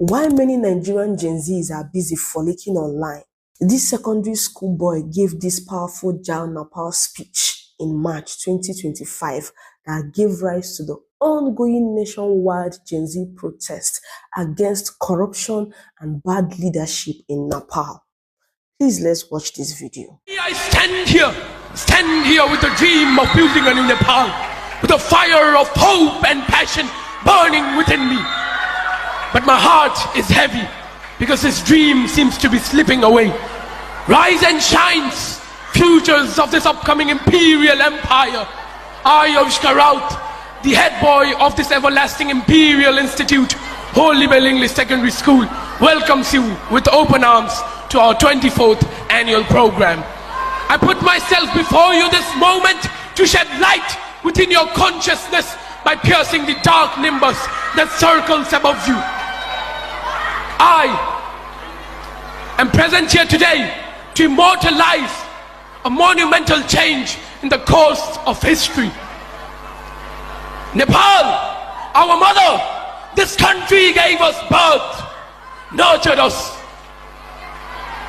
While many Nigerian Gen Zs are busy frolicking online, this secondary school boy gave this powerful Jal Nepal speech in March 2025 that gave rise to the ongoing nationwide Gen Z protest against corruption and bad leadership in Nepal. Please let's watch this video. I stand here with the dream of building a new Nepal, with a fire of hope and passion burning within me. But my heart is heavy because this dream seems to be slipping away. Rise and shines, futures of this upcoming imperial empire. I, Avishkar Raut, the head boy of this everlasting imperial institute, Holy Bell English Secondary School, welcomes you with open arms to our 24th annual program. I put myself before you this moment to shed light within your consciousness by piercing the dark nimbus that circles above you. I am present here today to immortalize a monumental change in the course of history. Nepal, our mother, this country gave us birth, nurtured us.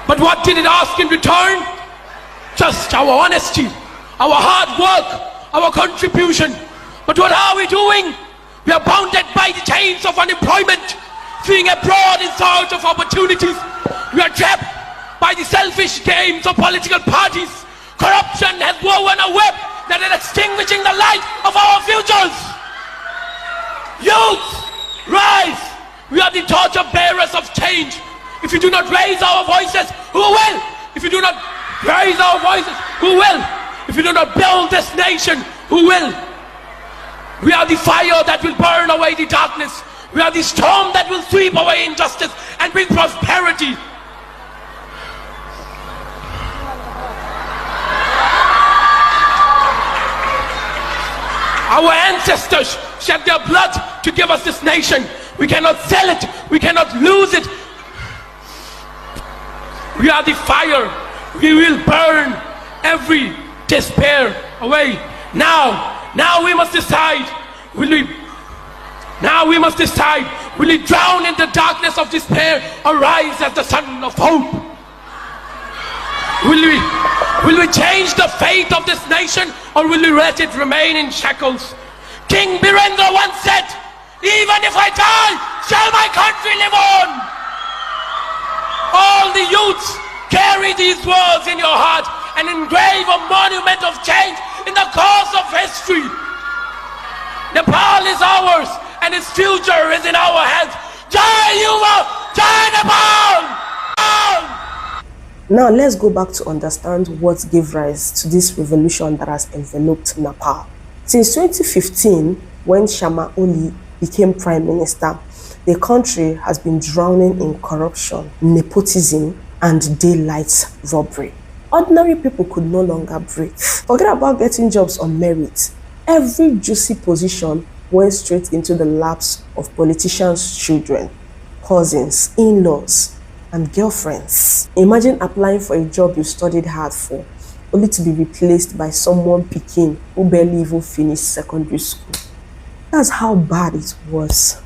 But what did it ask in return? Just our honesty, our hard work, our contribution. But what are we doing? We are bounded by the chains of unemployment, fleeing abroad in search of opportunities. We are trapped by the selfish games of political parties. Corruption has woven a web that is extinguishing the light of our futures. Youth, rise! We are the torch bearers of change. If you do not raise our voices, who will? If you do not raise our voices, who will? If you do not build this nation, who will? We are the fire that will burn away the darkness. We are the storm that will sweep away injustice and bring prosperity. Our ancestors shed their blood to give us this nation. We cannot sell it. We cannot lose it. We are the fire. We will burn every despair away. Now we must decide. Now we must decide, will we drown in the darkness of despair or rise as the sun of hope? Will we change the fate of this nation or will we let it remain in shackles? King Birendra once said, even if I die, shall my country live on? All the youths, carry these words in your heart and engrave a monument of change in the course of history. Nepal is ours and its future is in our hands. Jai Yuva! Jai Nepal! Now let's go back to understand what gave rise to this revolution that has enveloped Nepal. Since 2015, when Sharma Oli became Prime Minister, the country has been drowning in corruption, nepotism, and daylight robbery. Ordinary people could no longer breathe. Forget about getting jobs on merit. Every juicy position went straight into the laps of politicians' children, cousins, in-laws, and girlfriends. Imagine applying for a job you studied hard for, only to be replaced by someone picking who barely even finished secondary school. That's how bad it was.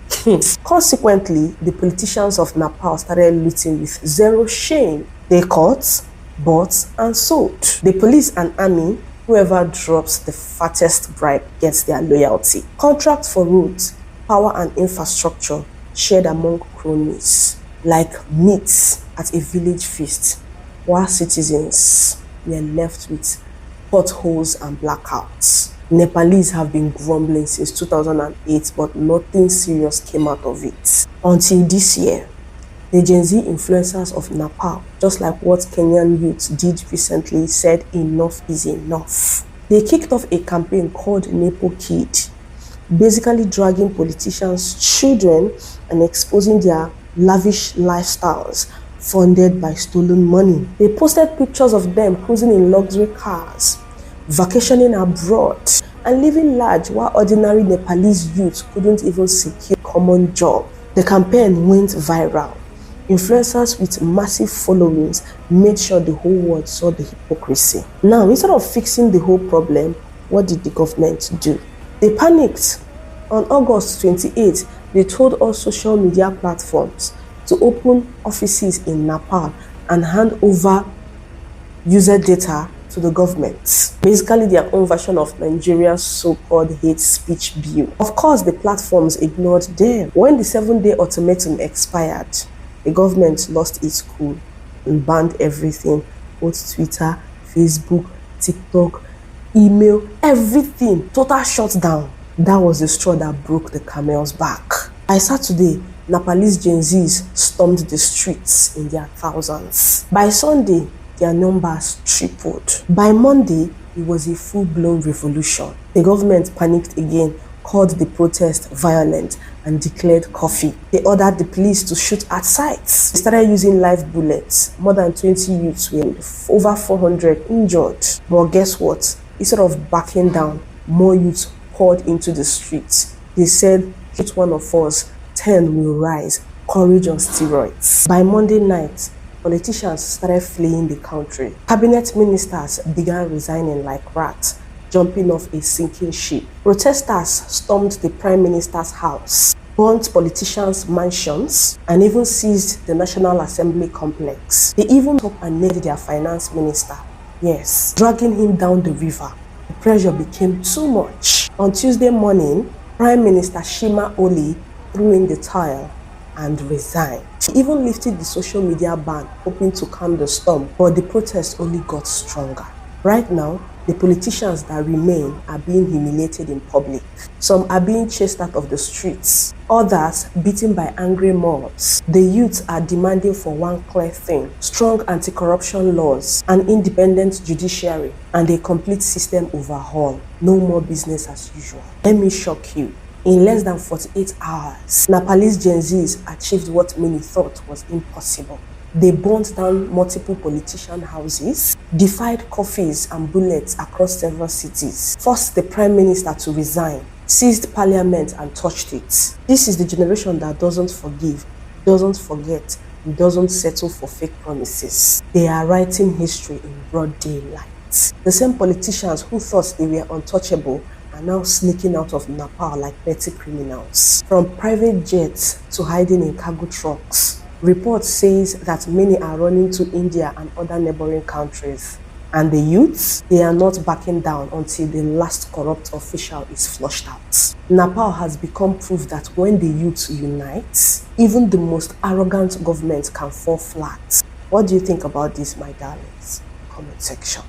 Consequently, the politicians of Nepal started looting with zero shame. They caught, bought, and sold. The police and army, whoever drops the fattest bribe gets their loyalty. Contract for roads, power and infrastructure shared among cronies, like meats at a village feast, while citizens were left with potholes and blackouts. Nepalese have been grumbling since 2008, but nothing serious came out of it. Until this year, the Gen Z influencers of Nepal, just like what Kenyan youths did recently, said enough is enough. They kicked off a campaign called Nepo Kid, basically dragging politicians' children and exposing their lavish lifestyles funded by stolen money. They posted pictures of them cruising in luxury cars, vacationing abroad, and living large while ordinary Nepalese youths couldn't even secure a common job. The campaign went viral. Influencers with massive followings made sure the whole world saw the hypocrisy. Now, instead of fixing the whole problem, what did the government do? They panicked. On August 28, They told all social media platforms to open offices in Nepal and hand over user data to the government. Basically their own version of Nigeria's so-called hate speech bill. Of course, the platforms ignored them. When the 7-day ultimatum expired, the government lost its cool and banned everything, both Twitter, Facebook, TikTok, email, everything. Total shutdown. That was the straw that broke the camel's back. By Saturday, Nepalese Gen Zs stormed the streets in their thousands. By Sunday, their numbers tripled. By Monday, it was a full-blown revolution. The government panicked again, called the protest violent, and declared curfew. They ordered the police to shoot at sites. They started using live bullets. More than 20 youths were over 400 injured. But guess what? Instead of backing down, more youths poured into the streets. They said, "Hit one of us, 10 will rise. Courage on steroids." By Monday night, politicians started fleeing the country. Cabinet ministers began resigning like rats, jumping off a sinking ship. Protesters stormed the prime minister's house, burnt politicians' mansions, and even seized the National Assembly complex. They even took and nailed their finance minister. Yes, dragging him down the river. The pressure became too much. On Tuesday morning, Prime Minister Shima Oli threw in the towel and resigned. She even lifted the social media ban, hoping to calm the storm, but the protest only got stronger. Right now, the politicians that remain are being humiliated in public. Some are being chased out of the streets, others beaten by angry mobs. The youths are demanding for one clear thing: strong anti-corruption laws, an independent judiciary, and a complete system overhaul. No more business as usual. Let me shock you. In less than 48 hours, Nepalese Gen Zs achieved what many thought was impossible. They burnt down multiple politician houses, defied curfews and bullets across several cities, forced the prime minister to resign, seized parliament and touched it. This is the generation that doesn't forgive, doesn't forget, and doesn't settle for fake promises. They are writing history in broad daylight. The same politicians who thought they were untouchable are now sneaking out of Nepal like petty criminals. From private jets to hiding in cargo trucks. Report says that many are running to India and other neighboring countries. And the youths, they are not backing down until the last corrupt official is flushed out. Nepal has become proof that when the youth unite, even the most arrogant government can fall flat. What do you think about this, my darlings? Comment section.